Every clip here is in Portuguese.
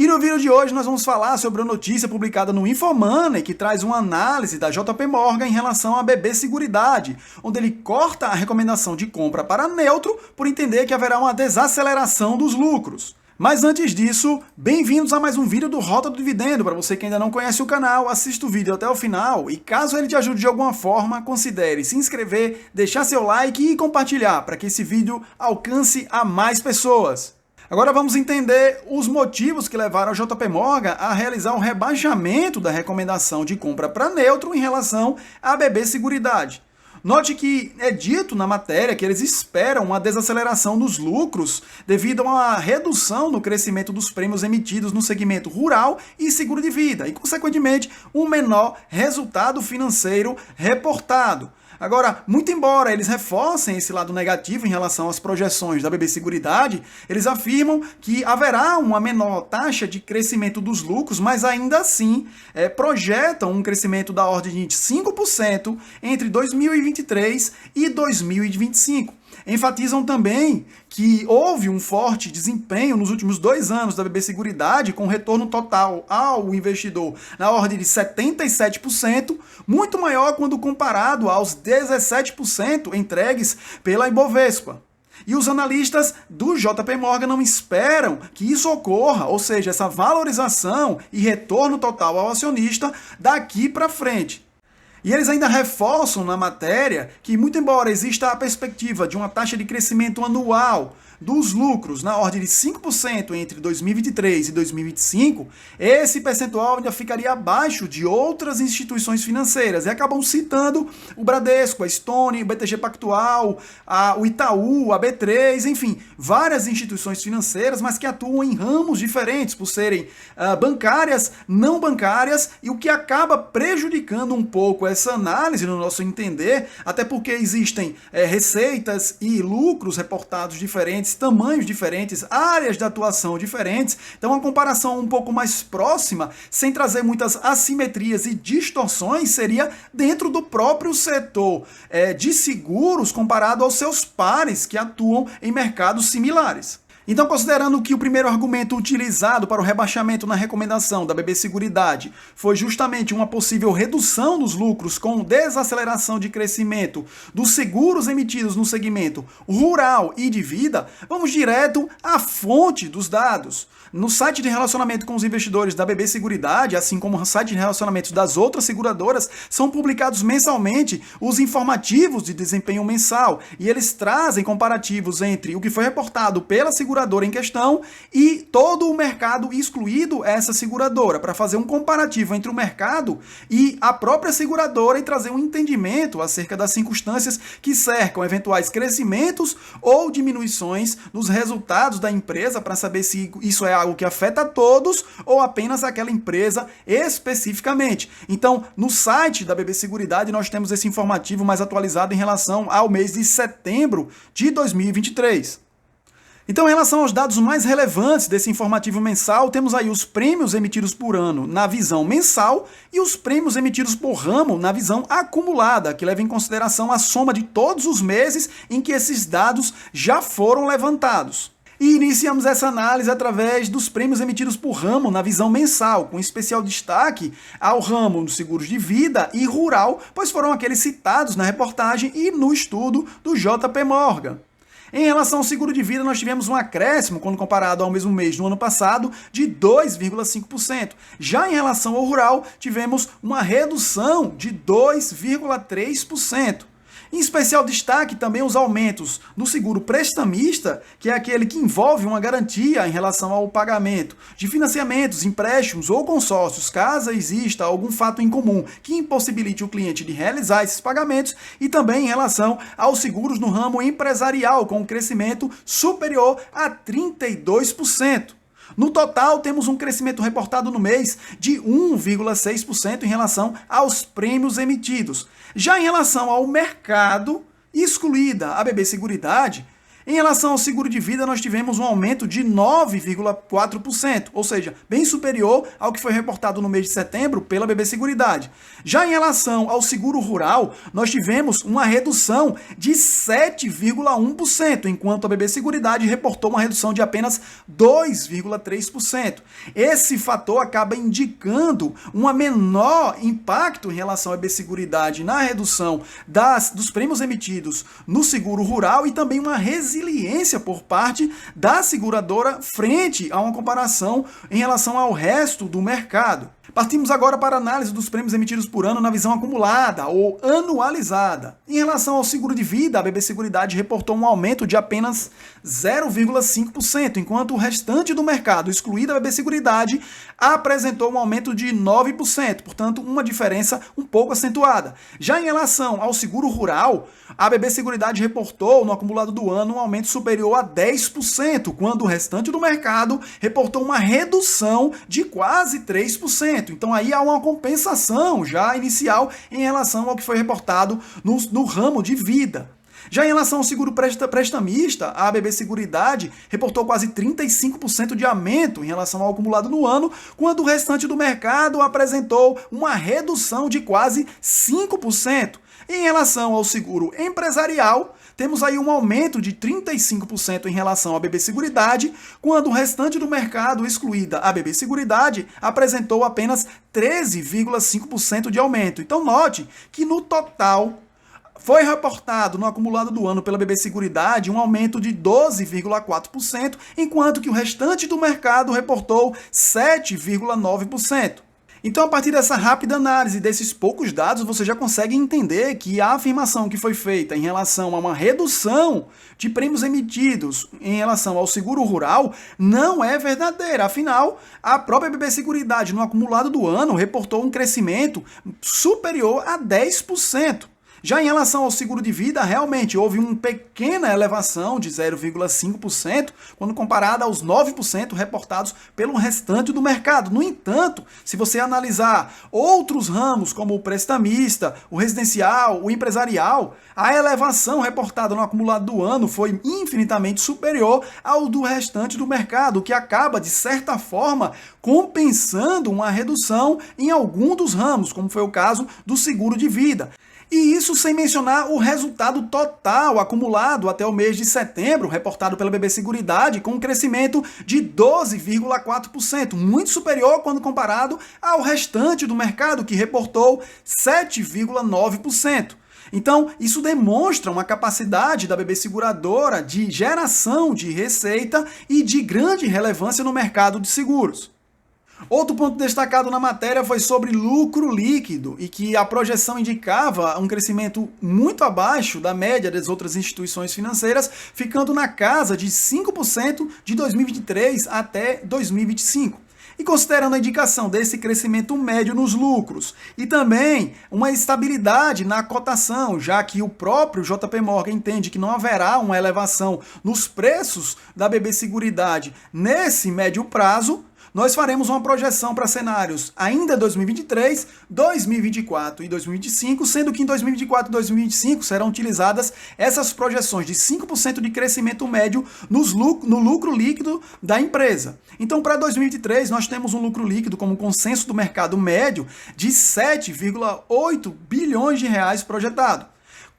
E no vídeo de hoje nós vamos falar sobre a notícia publicada no Infomoney, que traz uma análise da JP Morgan em relação à BB Seguridade, onde ele corta a recomendação de compra para neutro por entender que haverá uma desaceleração dos lucros. Mas antes disso, bem-vindos a mais um vídeo do Rota do Dividendo. Para você que ainda não conhece o canal, assista o vídeo até o final e caso ele te ajude de alguma forma, considere se inscrever, deixar seu like e compartilhar para que esse vídeo alcance a mais pessoas. Agora vamos entender os motivos que levaram a JP Morgan a realizar um rebaixamento da recomendação de compra para neutro em relação à BB Seguridade. Note que é dito na matéria que eles esperam uma desaceleração dos lucros devido a uma redução no crescimento dos prêmios emitidos no segmento rural e seguro de vida e, consequentemente, um menor resultado financeiro reportado. Agora, muito embora eles reforcem esse lado negativo em relação às projeções da BB Seguridade, eles afirmam que haverá uma menor taxa de crescimento dos lucros, mas ainda assim projetam um crescimento da ordem de 5% entre 2023 e 2025. Enfatizam também que houve um forte desempenho nos últimos 2 anos da BB Seguridade, com retorno total ao investidor na ordem de 77%, muito maior quando comparado aos 17% entregues pela Ibovespa. E os analistas do JP Morgan não esperam que isso ocorra, ou seja, essa valorização e retorno total ao acionista daqui para frente. E eles ainda reforçam na matéria que, muito embora exista a perspectiva de uma taxa de crescimento anual dos lucros na ordem de 5% entre 2023 e 2025, esse percentual ainda ficaria abaixo de outras instituições financeiras. E acabam citando o Bradesco, a Stone, o BTG Pactual, o Itaú, a B3, enfim, várias instituições financeiras, mas que atuam em ramos diferentes, por serem bancárias, não bancárias, e o que acaba prejudicando um pouco essa análise, no nosso entender, até porque existem receitas e lucros reportados diferentes, tamanhos diferentes, áreas de atuação diferentes, então uma comparação um pouco mais próxima, sem trazer muitas assimetrias e distorções, seria dentro do próprio setor de seguros comparado aos seus pares que atuam em mercados similares. Então, considerando que o primeiro argumento utilizado para o rebaixamento na recomendação da BB Seguridade foi justamente uma possível redução dos lucros com desaceleração de crescimento dos seguros emitidos no segmento rural e de vida, vamos direto à fonte dos dados. No site de relacionamento com os investidores da BB Seguridade, assim como no site de relacionamento das outras seguradoras, são publicados mensalmente os informativos de desempenho mensal e eles trazem comparativos entre o que foi reportado pela seguradora em questão e todo o mercado, excluído essa seguradora, para fazer um comparativo entre o mercado e a própria seguradora e trazer um entendimento acerca das circunstâncias que cercam eventuais crescimentos ou diminuições nos resultados da empresa, para saber se isso é algo que afeta a todos ou apenas aquela empresa especificamente. Então, no site da BB Seguridade nós temos esse informativo mais atualizado em relação ao mês de setembro de 2023. Então, em relação aos dados mais relevantes desse informativo mensal, temos aí os prêmios emitidos por ano na visão mensal e os prêmios emitidos por ramo na visão acumulada, que leva em consideração a soma de todos os meses em que esses dados já foram levantados. E iniciamos essa análise através dos prêmios emitidos por ramo na visão mensal, com especial destaque ao ramo dos seguros de vida e rural, pois foram aqueles citados na reportagem e no estudo do JP Morgan. Em relação ao seguro de vida, nós tivemos um acréscimo, quando comparado ao mesmo mês do ano passado, de 2,5%. Já em relação ao rural, tivemos uma redução de 2,3%. Em especial destaque também os aumentos no seguro prestamista, que é aquele que envolve uma garantia em relação ao pagamento de financiamentos, empréstimos ou consórcios, caso exista algum fato em comum que impossibilite o cliente de realizar esses pagamentos, e também em relação aos seguros no ramo empresarial, com um crescimento superior a 32%. No total, temos um crescimento reportado no mês de 1,6% em relação aos prêmios emitidos. Já em relação ao mercado, excluída a BB Seguridade, Em relação ao seguro de vida, nós tivemos um aumento de 9,4%, ou seja, bem superior ao que foi reportado no mês de setembro pela BB Seguridade. Já em relação ao seguro rural, nós tivemos uma redução de 7,1%, enquanto a BB Seguridade reportou uma redução de apenas 2,3%. Esse fator acaba indicando um menor impacto em relação à BB Seguridade na redução dos prêmios emitidos no seguro rural e também uma resiliência por parte da seguradora frente a uma comparação em relação ao resto do mercado. Partimos agora para a análise dos prêmios emitidos por ano na visão acumulada ou anualizada. Em relação ao seguro de vida, a BB Seguridade reportou um aumento de apenas 0,5%, enquanto o restante do mercado, excluída a BB Seguridade, apresentou um aumento de 9%, portanto, uma diferença um pouco acentuada. Já em relação ao seguro rural, a BB Seguridade reportou no acumulado do ano um aumento superior a 10%, quando o restante do mercado reportou uma redução de quase 3%. Então aí há uma compensação já inicial em relação ao que foi reportado no ramo de vida. Já em relação ao seguro prestamista, a BB Seguridade reportou quase 35% de aumento em relação ao acumulado no ano, quando o restante do mercado apresentou uma redução de quase 5%. Em relação ao seguro empresarial, temos aí um aumento de 35% em relação à BB Seguridade, quando o restante do mercado, excluída a BB Seguridade, apresentou apenas 13,5% de aumento. Então note que no total foi reportado no acumulado do ano pela BB Seguridade um aumento de 12,4%, enquanto que o restante do mercado reportou 7,9%. Então, a partir dessa rápida análise desses poucos dados, você já consegue entender que a afirmação que foi feita em relação a uma redução de prêmios emitidos em relação ao seguro rural não é verdadeira. Afinal, a própria BB Seguridade, no acumulado do ano, reportou um crescimento superior a 10%. Já em relação ao seguro de vida, realmente houve uma pequena elevação de 0,5% quando comparada aos 9% reportados pelo restante do mercado. No entanto, se você analisar outros ramos como o prestamista, o residencial, o empresarial, a elevação reportada no acumulado do ano foi infinitamente superior ao do restante do mercado, o que acaba, de certa forma, compensando uma redução em algum dos ramos, como foi o caso do seguro de vida. E isso sem mencionar o resultado total acumulado até o mês de setembro, reportado pela BB Seguridade, com um crescimento de 12,4%, muito superior quando comparado ao restante do mercado, que reportou 7,9%. Então, isso demonstra uma capacidade da BB Seguradora de geração de receita e de grande relevância no mercado de seguros. Outro ponto destacado na matéria foi sobre lucro líquido e que a projeção indicava um crescimento muito abaixo da média das outras instituições financeiras, ficando na casa de 5% de 2023 até 2025. E considerando a indicação desse crescimento médio nos lucros e também uma estabilidade na cotação, já que o próprio JP Morgan entende que não haverá uma elevação nos preços da BB Seguridade nesse médio prazo, nós faremos uma projeção para cenários ainda 2023, 2024 e 2025, sendo que em 2024 e 2025 serão utilizadas essas projeções de 5% de crescimento médio no lucro líquido da empresa. Então, para 2023, nós temos um lucro líquido como consenso do mercado médio de 7,8 bilhões de reais projetado.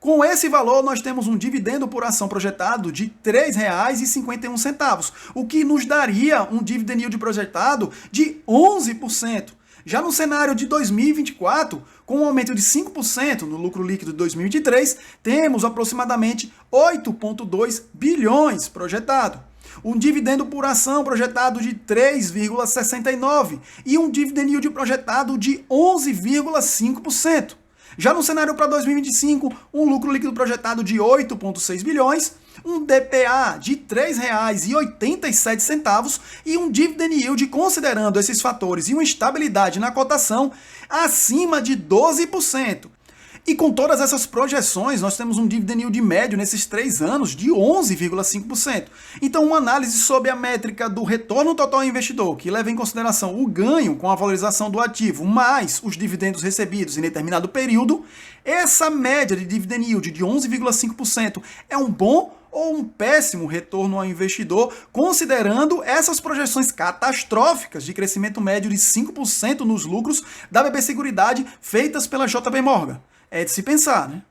Com esse valor, nós temos um dividendo por ação projetado de R$ 3,51, o que nos daria um dividend yield projetado de 11%. Já no cenário de 2024, com um aumento de 5% no lucro líquido de 2023, temos aproximadamente 8,2 bilhões projetado. Um dividendo por ação projetado de 3,69 e um dividend yield projetado de 11,5%. Já no cenário para 2025, um lucro líquido projetado de 8,6 bilhões, um DPA de R$ 3,87 e um dividend yield, considerando esses fatores e uma estabilidade na cotação, acima de 12%. E com todas essas projeções, nós temos um dividend yield médio nesses 3 anos de 11,5%. Então, uma análise sobre a métrica do retorno total ao investidor, que leva em consideração o ganho com a valorização do ativo, mais os dividendos recebidos em determinado período, essa média de dividend yield de 11,5% é um bom ou um péssimo retorno ao investidor, considerando essas projeções catastróficas de crescimento médio de 5% nos lucros da BB Seguridade feitas pela JP Morgan. É de se pensar, né?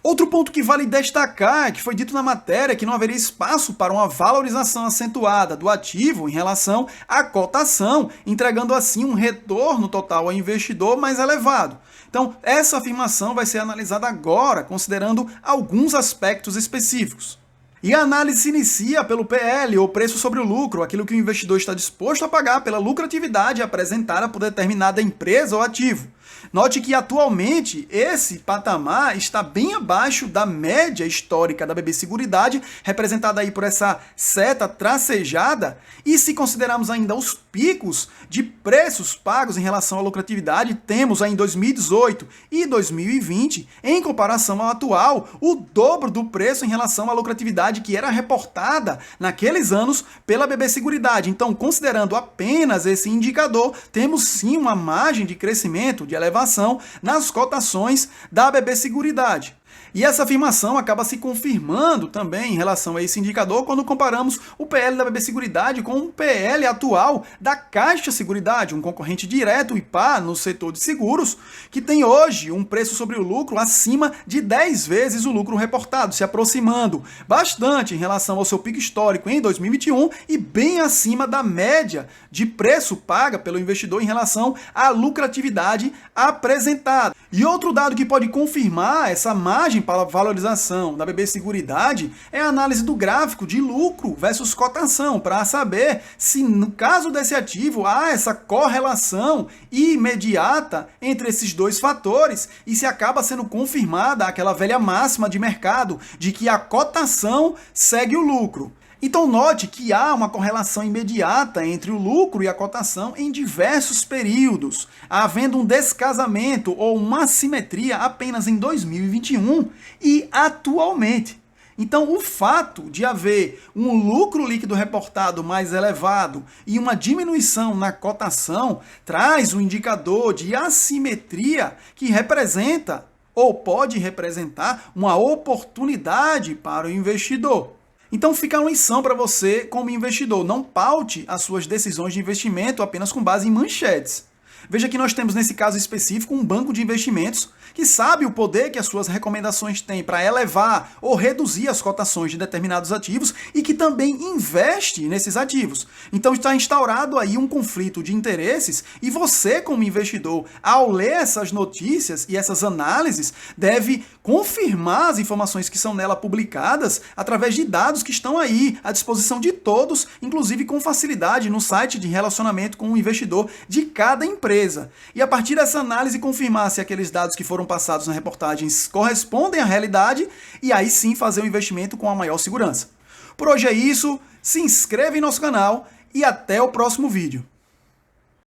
Outro ponto que vale destacar é que foi dito na matéria que não haveria espaço para uma valorização acentuada do ativo em relação à cotação, entregando assim um retorno total ao investidor mais elevado. Então, essa afirmação vai ser analisada agora, considerando alguns aspectos específicos. E a análise se inicia pelo PL, ou preço sobre o lucro, aquilo que o investidor está disposto a pagar pela lucratividade apresentada por determinada empresa ou ativo. Note que atualmente esse patamar está bem abaixo da média histórica da BB Seguridade, representada aí por essa seta tracejada, e se considerarmos ainda os picos de preços pagos em relação à lucratividade, temos aí em 2018 e 2020, em comparação ao atual, o dobro do preço em relação à lucratividade que era reportada naqueles anos pela BB Seguridade. Então, considerando apenas esse indicador, temos sim uma margem de crescimento, de elevação nas cotações da BB Seguridade. E essa afirmação acaba se confirmando também em relação a esse indicador quando comparamos o PL da BB Seguridade com o PL atual da Caixa Seguridade, um concorrente direto e pá no setor de seguros, que tem hoje um preço sobre o lucro acima de 10 vezes o lucro reportado, se aproximando bastante em relação ao seu pico histórico em 2021 e bem acima da média de preço paga pelo investidor em relação à lucratividade apresentada. E outro dado que pode confirmar essa margem para a valorização da BB Seguridade é a análise do gráfico de lucro versus cotação, para saber se no caso desse ativo há essa correlação imediata entre esses dois fatores e se acaba sendo confirmada aquela velha máxima de mercado de que a cotação segue o lucro. Então note que há uma correlação imediata entre o lucro e a cotação em diversos períodos, havendo um descasamento ou uma assimetria apenas em 2021 e atualmente. Então, o fato de haver um lucro líquido reportado mais elevado e uma diminuição na cotação traz um indicador de assimetria que representa ou pode representar uma oportunidade para o investidor. Então fica uma lição para você como investidor, não paute as suas decisões de investimento apenas com base em manchetes. Veja que nós temos nesse caso específico um banco de investimentos que sabe o poder que as suas recomendações têm para elevar ou reduzir as cotações de determinados ativos e que também investe nesses ativos. Então está instaurado aí um conflito de interesses e você, como investidor, ao ler essas notícias e essas análises, deve confirmar as informações que são nela publicadas através de dados que estão aí à disposição de todos, inclusive com facilidade no site de relacionamento com o investidor de cada empresa. E a partir dessa análise confirmar se aqueles dados que foram passados nas reportagens correspondem à realidade e aí sim fazer o investimento com a maior segurança. Por hoje é isso, se inscreva em nosso canal e até o próximo vídeo.